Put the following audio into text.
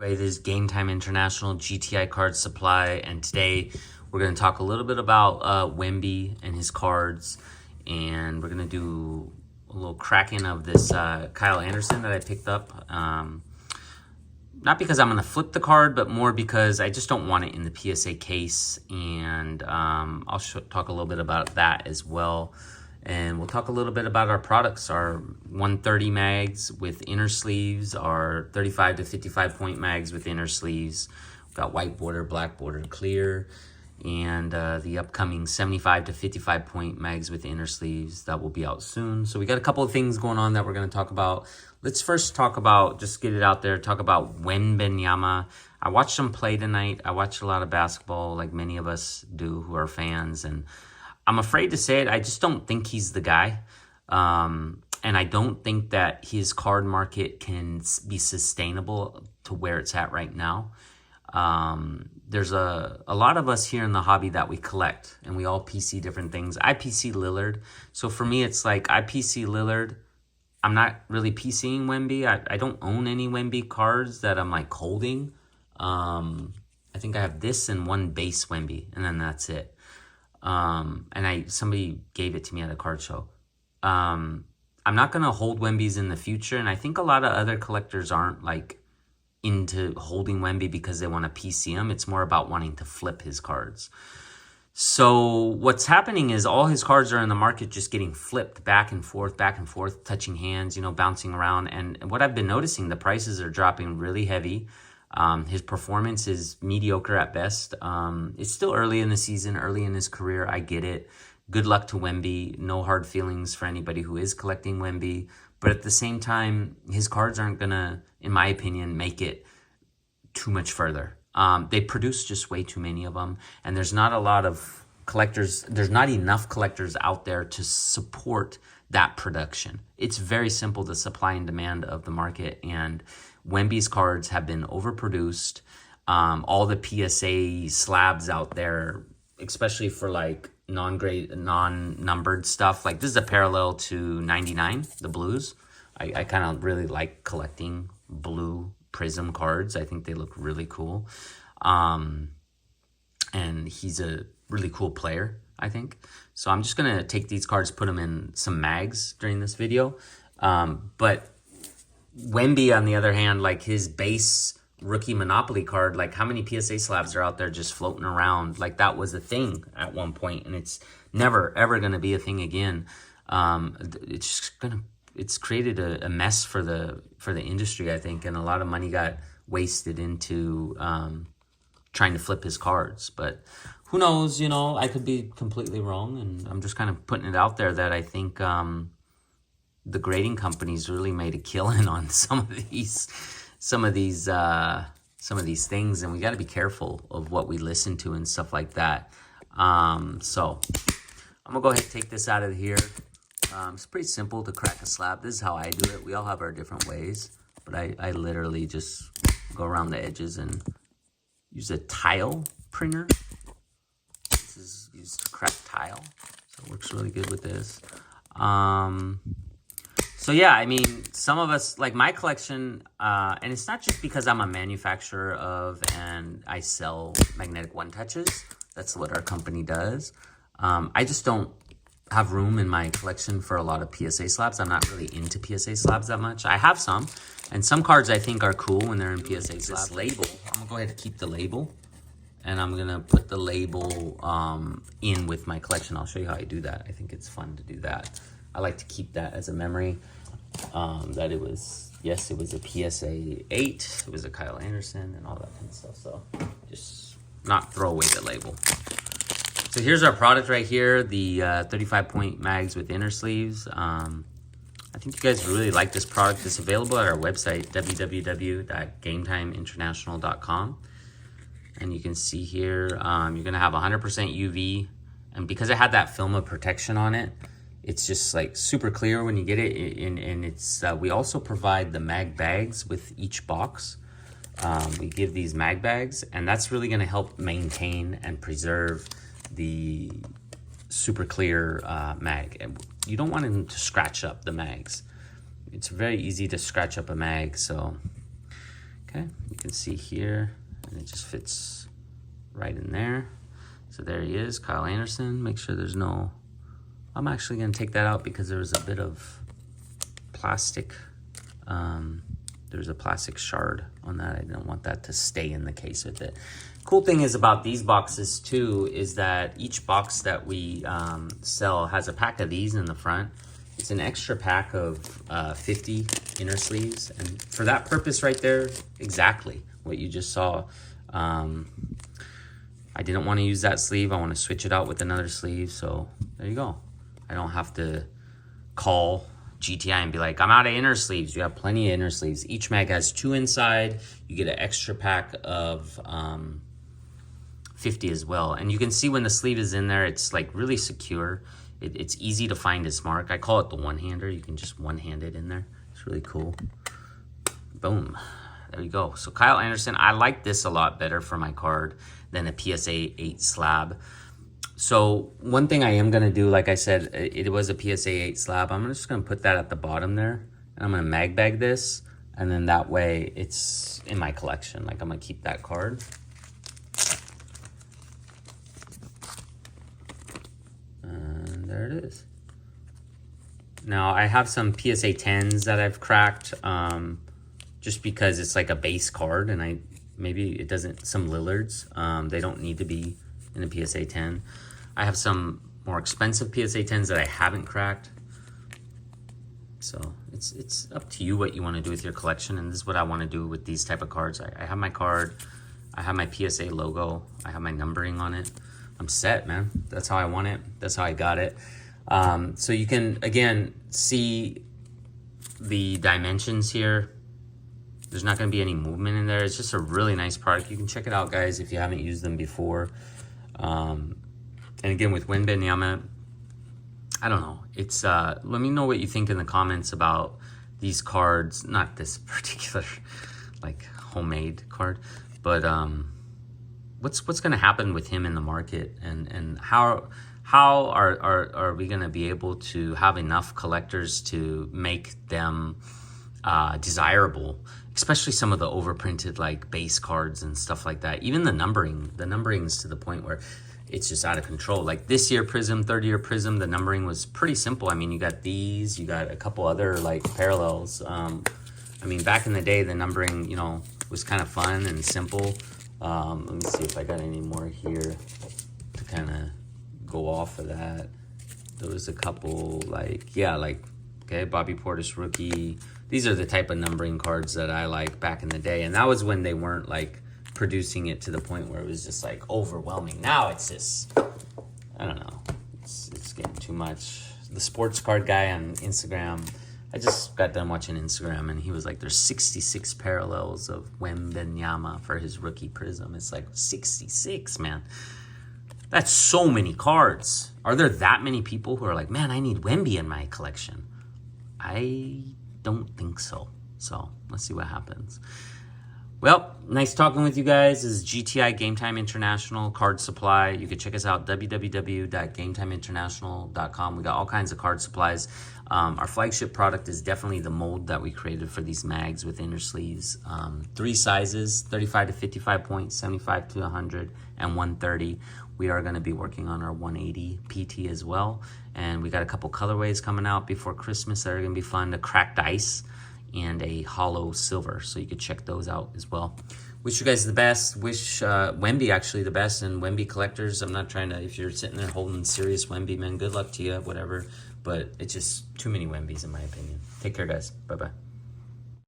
This is Game Time International GTI Card Supply, and today we're going to talk a little bit about Wemby and his cards, and we're going to do a little cracking of this Kyle Anderson that I picked up. Not because I'm going to flip the card, but more because I just don't want it in the PSA case, and I'll talk a little bit about that as well. And we'll talk a little bit about our products, our 130 mags with inner sleeves, our 35 to 55 point mags with inner sleeves. We've got white border, black border, clear, and the upcoming 75 to 55 point mags with inner sleeves that will be out soon. So we got a couple of things going on that we're going to talk about. Let's first talk about, just get it out there, talk about Wemby. I watched him play tonight. I watched a lot of basketball like many of us do who are fans, and I'm afraid to say it, I just don't think he's the guy. And I don't think that his card market can be sustainable to where it's at right now. There's a lot of us here in the hobby that we collect, and we all PC different things. I PC Lillard. So for me, it's like I PC Lillard. I'm not really PCing Wemby. I don't own any Wemby cards that I'm like holding. I think I have this and one base Wemby, and then that's it. And somebody gave it to me at a card show. I'm not going to hold Wembys in the future. And I think a lot of other collectors aren't like into holding Wemby because they want to PC him. It's more about wanting to flip his cards. So what's happening is all his cards are in the market just getting flipped back and forth, touching hands, bouncing around. And what I've been noticing, the prices are dropping really heavy. His performance is mediocre at best. It's still early in the season, early in his career. I get it. Good luck to Wemby. No hard feelings for anybody who is collecting Wemby. But at the same time, his cards aren't going to, in my opinion, make it too much further. They produce just way too many of them. And there's not a lot of collectors. There's not enough collectors out there to support that production. It's very simple, the supply and demand of the market. And Wemby's cards have been overproduced. All the PSA slabs out there, especially for like non-numbered stuff. Like this is a parallel to 99, the blues. I kind of really like collecting blue Prism cards. I think they look really cool. And he's a really cool player, I think. So I'm just going to take these cards, put them in some mags during this video. But Wemby, on the other hand, like his base rookie Monopoly card, like how many PSA slabs are out there just floating around? Like that was a thing at one point, and it's never ever going to be a thing again. It's created a mess for the industry, I think, and a lot of money got wasted into trying to flip his cards. But who knows? I could be completely wrong, and I'm just kind of putting it out there that I think the grading companies really made a killing on some of these things, and we got to be careful of what we listen to and stuff like that. So I'm gonna go ahead and take this out of here. It's pretty simple to crack a slab. This is how I do it. We all have our different ways, but I literally just go around the edges and use a tile printer. This is used to crack tile, so it works really good with this. So yeah, I mean, some of us, like my collection, and it's not just because I'm a manufacturer of and I sell magnetic one-touches. That's what our company does. I just don't have room in my collection for a lot of PSA slabs. I'm not really into PSA slabs that much. I have some, and some cards I think are cool when they're in PSA slabs. This label, I'm going to go ahead and keep the label, and I'm going to put the label in with my collection. I'll show you how I do that. I think it's fun to do that. I like to keep that as a memory. That it was a PSA 8, it was a Kyle Anderson and all that kind of stuff. So just not throw away the label. So here's our product right here, the 35 point mags with inner sleeves. I think you guys really like this product. It's available at our website, www.gametimeinternational.com. And you can see here, you're gonna have 100% UV, and because it had that film of protection on it, it's just like super clear when you get it, and it's we also provide the mag bags with each box. We give these mag bags, and that's really going to help maintain and preserve the super clear mag. And you don't want them to scratch up the mags. It's very easy to scratch up a mag, so Okay, you can see here, and it just fits right in there. So there he is, Kyle Anderson. Make sure there's no, I'm actually gonna take that out because there was a bit of plastic. There's a plastic shard on that. I don't want that to stay in the case with it. Cool thing is about these boxes too, is that each box that we sell has a pack of these in the front. It's an extra pack of 50 inner sleeves. And for that purpose right there, exactly what you just saw. I didn't want to use that sleeve. I want to switch it out with another sleeve. So there you go. I don't have to call GTI and be like, I'm out of inner sleeves. You have plenty of inner sleeves. Each mag has 2 inside. You get an extra pack of 50 as well. And you can see when the sleeve is in there, it's like really secure. It's easy to find its mark. I call it the one-hander. You can just one-hand it in there. It's really cool. Boom. There you go. So Kyle Anderson, I like this a lot better for my card than a PSA 8 slab. So one thing I am going to do, like I said, it was a PSA 8 slab. I'm just going to put that at the bottom there. And I'm going to mag bag this. And then that way it's in my collection. Like I'm going to keep that card. And there it is. Now I have some PSA 10s that I've cracked just because it's like a base card. And maybe it doesn't, some Lillards, they don't need to be in a PSA 10. I have some more expensive PSA 10s that I haven't cracked. So it's up to you what you want to do with your collection, and this is what I want to do with these type of cards. I have my card, I have my PSA logo, I have my numbering on it. I'm set, man. That's how I want it. That's how I got it. So you can, again, see the dimensions here. There's not going to be any movement in there. It's just a really nice product. You can check it out, guys, if you haven't used them before. And again, with Wemby, I don't know. It's let me know what you think in the comments about these cards. Not this particular like homemade card, but what's going to happen with him in the market, and how are we going to be able to have enough collectors to make them desirable, especially some of the overprinted like base cards and stuff like that. Even the numbering is to the point where it's just out of control. Like this year Prism, third year Prism, the numbering was pretty simple. I mean, you got these, you got a couple other like parallels. I mean, back in the day, the numbering, was kind of fun and simple. Let me see if I got any more here to kind of go off of that. There was a couple okay, Bobby Portis rookie. These are the type of numbering cards that I like back in the day. And that was when they weren't like producing it to the point where it was just like overwhelming. Now it's just, I don't know. It's getting too much. The sports card guy on Instagram, I just got done watching Instagram and he was like, there's 66 parallels of Wemby for his rookie Prism. It's like 66, man. That's so many cards. Are there that many people who are like, man, I need Wemby in my collection? I don't think so. So let's see what happens. Well, nice talking with you guys. This is GTI Game Time International Card Supply. You can check us out, www.gametimeinternational.com. We got all kinds of card supplies. Our flagship product is definitely the mold that we created for these mags with inner sleeves. 3 sizes, 35 to 55 points, 75 to 100, and 130. We are going to be working on our 180 PT as well. And we got a couple colorways coming out before Christmas that are going to be fun. The cracked ice and a hollow silver, so you could check those out as well. Wish you guys the best. Wish Wemby actually the best, and Wemby collectors, I'm not trying to, if you're sitting there holding serious Wemby, man, good luck to you, whatever, but it's just too many Wembys in my opinion. Take care, guys. Bye-bye.